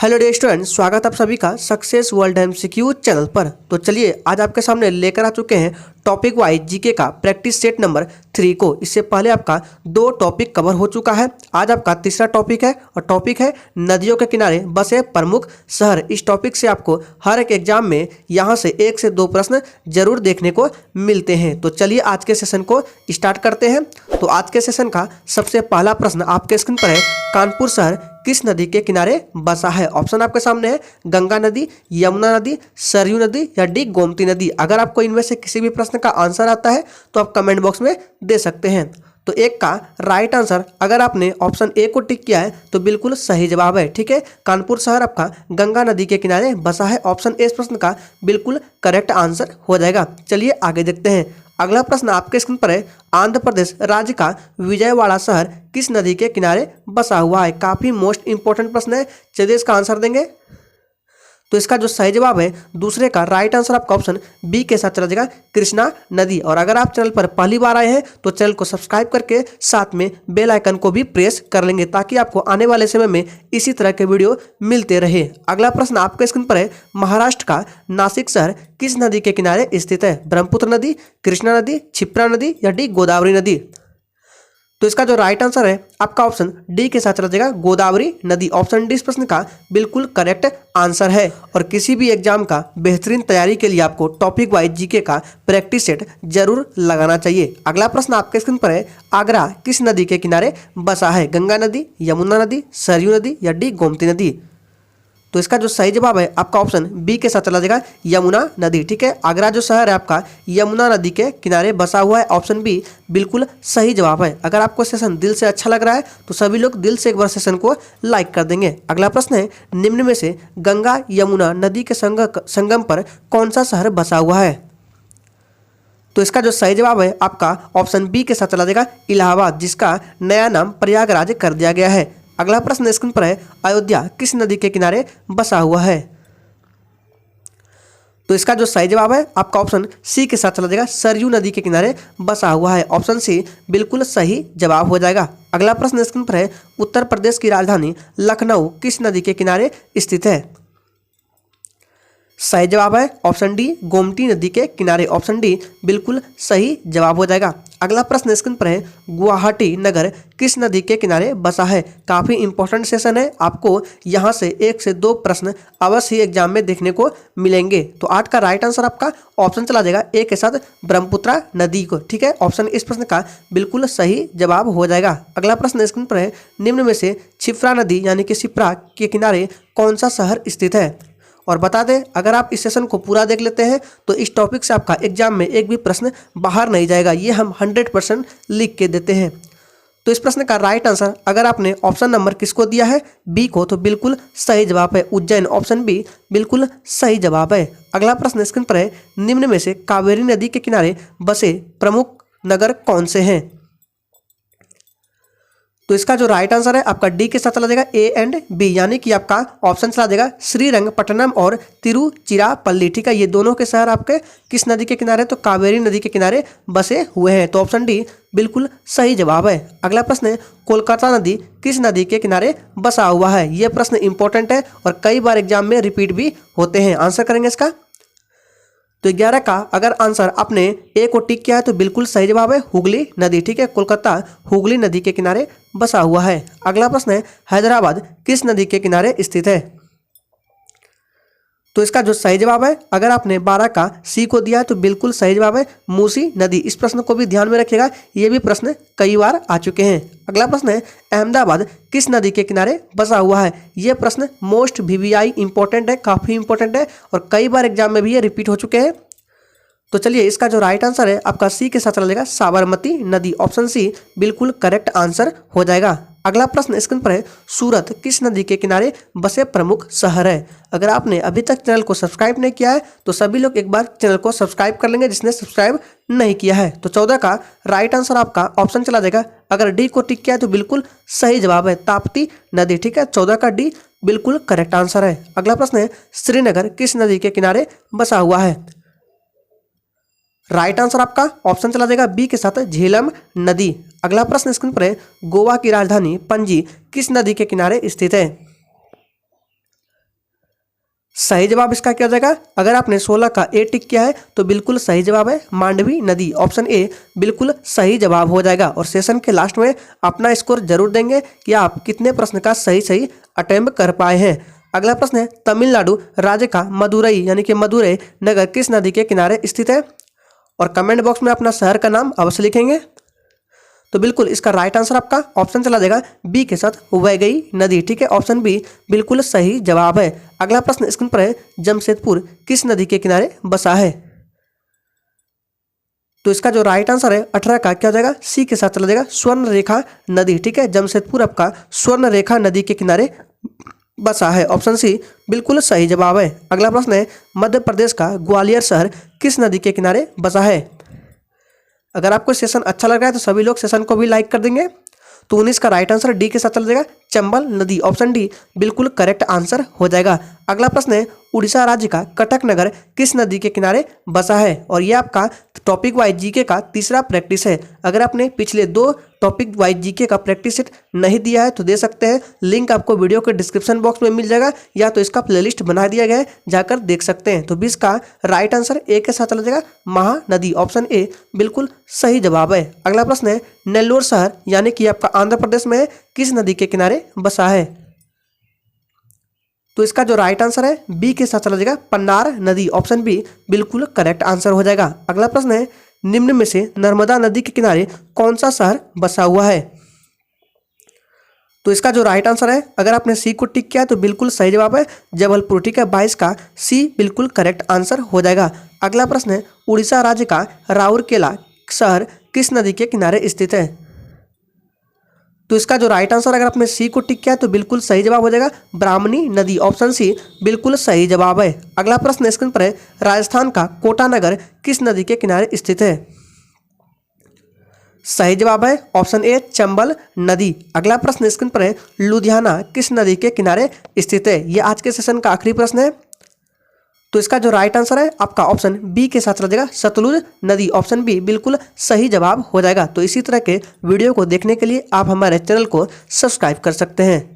Hello dear student, स्वागत आप सभी का सक्सेस वर्ल्ड एमसीक्यू चैनल पर। तो चलिए आज आपके सामने लेकर आ चुके हैं टॉपिक वाइज जीके का प्रैक्टिस सेट नंबर 3 को। इससे पहले आपका 2 टॉपिक कवर हो चुका है। आज आपका तीसरा टॉपिक है और टॉपिक है नदियों के किनारे बसे प्रमुख शहर। इस टॉपिक से आपको हर एक एग्जाम में यहाँ से 1 से 2 प्रश्न जरूर देखने को मिलते हैं। तो चलिए आज के सेशन को स्टार्ट करते हैं। तो आज के सेशन का सबसे पहला प्रश्न आपके स्क्रीन पर है, कानपुर शहर किस नदी के किनारे बसा है? ऑप्शन आपके सामने है, गंगा नदी, यमुना नदी, सरयू नदी या डी गोमती नदी। अगर आपको इनमें से किसी भी प्रश्न का आंसर आता है तो आप कमेंट बॉक्स में दे सकते हैं। तो एक का राइट आंसर अगर आपने ऑप्शन ए को टिक किया है तो बिल्कुल सही जवाब है। ठीक है, कानपुर शहर आपका गंगा नदी के किनारे बसा है। ऑप्शन ए इस प्रश्न का बिल्कुल करेक्ट आंसर हो जाएगा। चलिए आगे देखते हैं। अगला प्रश्न आपके स्क्रीन पर है, आंध्र प्रदेश राज्य का विजयवाड़ा शहर किस नदी के किनारे बसा हुआ है? काफी मोस्ट इंपॉर्टेंट प्रश्न है। चलिए इसका आंसर देंगे। तो इसका जो सही जवाब है दूसरे का राइट आंसर आपका ऑप्शन बी के साथ चला जाएगा, कृष्णा नदी। और अगर आप चैनल पर पहली बार आए हैं तो चैनल को सब्सक्राइब करके साथ में बेल आइकन को भी प्रेस कर लेंगे ताकि आपको आने वाले समय में इसी तरह के वीडियो मिलते रहे। अगला प्रश्न आपके स्क्रीन पर है, महाराष्ट्र का नासिक शहर किस नदी के किनारे स्थित है? ब्रह्मपुत्र नदी, कृष्णा नदी, क्षिप्रा नदी या डी गोदावरी नदी? तो इसका जो राइट आंसर है आपका ऑप्शन डी के साथ चला जाएगा, गोदावरी नदी। ऑप्शन डी इस प्रश्न का बिल्कुल करेक्ट आंसर है। और किसी भी एग्जाम का बेहतरीन तैयारी के लिए आपको टॉपिक वाइज जीके का प्रैक्टिस सेट जरूर लगाना चाहिए। अगला प्रश्न आपके स्क्रीन पर है, आगरा किस नदी के किनारे बसा है? गंगा नदी, यमुना नदी, सरयू नदी या डी गोमती नदी? तो इसका जो सही जवाब है आपका ऑप्शन बी के साथ चला जाएगा, यमुना नदी। ठीक है, आगरा जो शहर है आपका यमुना नदी के किनारे बसा हुआ है। ऑप्शन बी बिल्कुल सही जवाब है। अगर आपको सेशन दिल से अच्छा लग रहा है तो सभी लोग दिल से एक बार सेशन को लाइक कर देंगे। अगला प्रश्न है, निम्न में से गंगा यमुना नदी के संगम पर कौन सा शहर बसा हुआ है? तो इसका जो सही जवाब है आपका ऑप्शन बी के साथ चला जाएगा, इलाहाबाद, जिसका नया नाम प्रयागराज कर दिया गया है। अगला प्रश्न स्क्रीन पर है, अयोध्या किस नदी के किनारे बसा हुआ है? तो इसका जो सही जवाब है आपका ऑप्शन सी के साथ चला जाएगा, सरयू नदी के किनारे बसा हुआ है। ऑप्शन सी बिल्कुल सही जवाब हो जाएगा। अगला प्रश्न स्क्रीन पर है, उत्तर प्रदेश की राजधानी लखनऊ किस नदी के किनारे स्थित है? सही जवाब है ऑप्शन डी, गोमती नदी के किनारे। ऑप्शन डी बिल्कुल सही जवाब हो जाएगा। अगला प्रश्न स्क्रीन पर है, गुवाहाटी नगर किस नदी के किनारे बसा है? काफ़ी इंपॉर्टेंट सेशन है, आपको यहाँ से 1 से 2 प्रश्न अवश्य ही एग्जाम में देखने को मिलेंगे। तो 8 का राइट आंसर आपका ऑप्शन चला जाएगा ए के साथ, ब्रह्मपुत्रा नदी को। ठीक है, ऑप्शन इस प्रश्न का बिल्कुल सही जवाब हो जाएगा। अगला प्रश्न स्क्रीन पर है, निम्न में से क्षिप्रा नदी यानी कि शिप्रा के किनारे कौन सा शहर स्थित है? और बता दें, अगर आप इस सेशन को पूरा देख लेते हैं तो इस टॉपिक से आपका एग्जाम में एक भी प्रश्न बाहर नहीं जाएगा। ये हम 100% लिख के देते हैं। तो इस प्रश्न का राइट आंसर अगर आपने ऑप्शन नंबर किसको दिया है, बी को, तो बिल्कुल सही जवाब है, उज्जैन। ऑप्शन बी बिल्कुल सही जवाब है। अगला प्रश्न स्क्रीन पर है, निम्न में से कावेरी नदी के किनारे बसे प्रमुख नगर कौन से हैं? तो इसका जो राइट आंसर है आपका डी के साथ चला जाएगा, ए एंड बी, यानी कि आपका ऑप्शन चला जाएगा श्रीरंगपट्टनम और तिरुचिरापल्ली। ठीक है, ये दोनों के शहर आपके किस नदी के किनारे? तो कावेरी नदी के किनारे बसे हुए हैं। तो ऑप्शन डी बिल्कुल सही जवाब है। अगला प्रश्न है, कोलकाता नदी किस नदी के किनारे बसा हुआ है? यह प्रश्न इंपॉर्टेंट है और कई बार एग्जाम में रिपीट भी होते हैं। आंसर करेंगे इसका। तो 11 का अगर आंसर आपने ए को टिक किया है तो बिल्कुल सही जवाब है, हुगली नदी। ठीक है, कोलकाता हुगली नदी के किनारे बसा हुआ है। अगला प्रश्न है, हैदराबाद किस नदी के किनारे स्थित है? तो इसका जो सही जवाब है अगर आपने 12 का सी को दिया है तो बिल्कुल सही जवाब है, मूसी नदी। इस प्रश्न को भी ध्यान में रखिएगा, ये भी प्रश्न कई बार आ चुके हैं। अगला प्रश्न है, अहमदाबाद किस नदी के किनारे बसा हुआ है? ये प्रश्न मोस्ट वीवीआई इंपॉर्टेंट है, काफ़ी इंपॉर्टेंट है और कई बार एग्जाम में भी ये रिपीट हो चुके हैं। तो चलिए इसका जो राइट आंसर है आपका सी के साथ चला जाएगा, साबरमती नदी। ऑप्शन सी बिल्कुल करेक्ट आंसर हो जाएगा। अगला प्रश्न स्क्रीन पर है, सूरत किस नदी के किनारे बसे प्रमुख शहर है? अगर आपने अभी तक चैनल को सब्सक्राइब नहीं किया है तो सभी लोग एक बार चैनल को सब्सक्राइब कर लेंगे जिसने सब्सक्राइब नहीं किया है। तो 14 का राइट आंसर आपका ऑप्शन चला जाएगा, अगर डी को टिक किया है तो बिल्कुल सही जवाब है, ताप्ती नदी। ठीक है, 14 का डी बिल्कुल करेक्ट आंसर है। अगला प्रश्न है, श्रीनगर किस नदी के किनारे बसा हुआ है? राइट आंसर आपका ऑप्शन चला जाएगा बी के साथ, झेलम नदी। अगला प्रश्न स्क्रीन पर है, गोवा की राजधानी पणजी किस नदी के किनारे स्थित है? सही जवाब इसका क्या हो जाएगा? अगर आपने 16 का ए टिक किया है तो बिल्कुल सही जवाब है मांडवी नदी, ऑप्शन ए बिल्कुल सही जवाब हो जाएगा। और सेशन के लास्ट में अपना स्कोर जरूर देंगे कि आप कितने प्रश्न का सही अटेम्प्ट कर पाए हैं। अगला प्रश्न है, तमिलनाडु राज्य का मदुरई यानी कि मदुरई नगर किस नदी के किनारे स्थित है? और कमेंट बॉक्स में अपना शहर का नाम अवश्य लिखेंगे। तो बिल्कुल इसका राइट आंसर आपका ऑप्शन चला जाएगा बी के साथ वैगई नदी, ठीक है, ऑप्शन बी बिल्कुल सही जवाब है। अगला प्रश्न स्क्रीन पर है, जमशेदपुर किस नदी के किनारे बसा है? तो इसका जो राइट आंसर है 18 का क्या हो जाएगा? सी के साथ चला जाएगा स्वर्ण रेखा नदी, ठीक है, जमशेदपुर आपका स्वर्ण रेखा नदी के किनारे बसा है, ऑप्शन सी बिल्कुल सही जवाब है। अगला प्रश्न है, मध्य प्रदेश का ग्वालियर शहर किस नदी के किनारे बसा है? अगर आपको सेशन अच्छा लग रहा है तो सभी लोग सेशन को भी लाइक कर देंगे। तो 19 का राइट आंसर डी के साथ चल जाएगा चंबल नदी, ऑप्शन डी बिल्कुल करेक्ट आंसर हो जाएगा। अगला प्रश्न है, उड़ीसा राज्य का कटक नगर किस नदी के किनारे बसा है? और ये आपका टॉपिक वाइज जीके का तीसरा प्रैक्टिस है। अगर आपने पिछले 2 टॉपिक वाइज जीके का प्रैक्टिस सेट नहीं दिया है तो दे सकते हैं, लिंक आपको वीडियो के डिस्क्रिप्शन बॉक्स में मिल जाएगा या तो इसका प्लेलिस्ट बना दिया गया है, जाकर देख सकते हैं। तो 20 का राइट आंसर ए के साथ चला जाएगा महानदी, ऑप्शन ए बिल्कुल सही जवाब है। अगला प्रश्न है, नेल्लोर शहर यानी कि आपका आंध्र प्रदेश में किस नदी के किनारे बसा है? तो इसका जो राइट आंसर है बी के साथ चला जाएगा पन्नार नदी, ऑप्शन बी बिल्कुल करेक्ट आंसर हो जाएगा। अगला प्रश्न है, निम्न में से नर्मदा नदी के किनारे कौन सा शहर बसा हुआ है? तो इसका जो राइट आंसर है, अगर आपने सी को टिक किया तो बिल्कुल सही जवाब है जबलपुर, ठीक है, 22 का सी बिल्कुल करेक्ट आंसर हो जाएगा। अगला प्रश्न है, उड़ीसा राज्य का राउरकेला शहर किस नदी के किनारे स्थित है? तो इसका जो राइट आंसर अगर आपने सी को टिक किया तो बिल्कुल सही जवाब हो जाएगा ब्राह्मणी नदी, ऑप्शन सी बिल्कुल सही जवाब है। अगला प्रश्न स्क्रीन पर है, राजस्थान का कोटा नगर किस नदी के किनारे स्थित है? सही जवाब है ऑप्शन ए चंबल नदी। अगला प्रश्न स्क्रीन पर है, लुधियाना किस नदी के किनारे स्थित है? ये आज के सेशन का आखिरी प्रश्न है। तो इसका जो राइट आंसर है आपका ऑप्शन बी के साथ चला जाएगा सतलुज नदी, ऑप्शन बी बिल्कुल सही जवाब हो जाएगा। तो इसी तरह के वीडियो को देखने के लिए आप हमारे चैनल को सब्सक्राइब कर सकते हैं।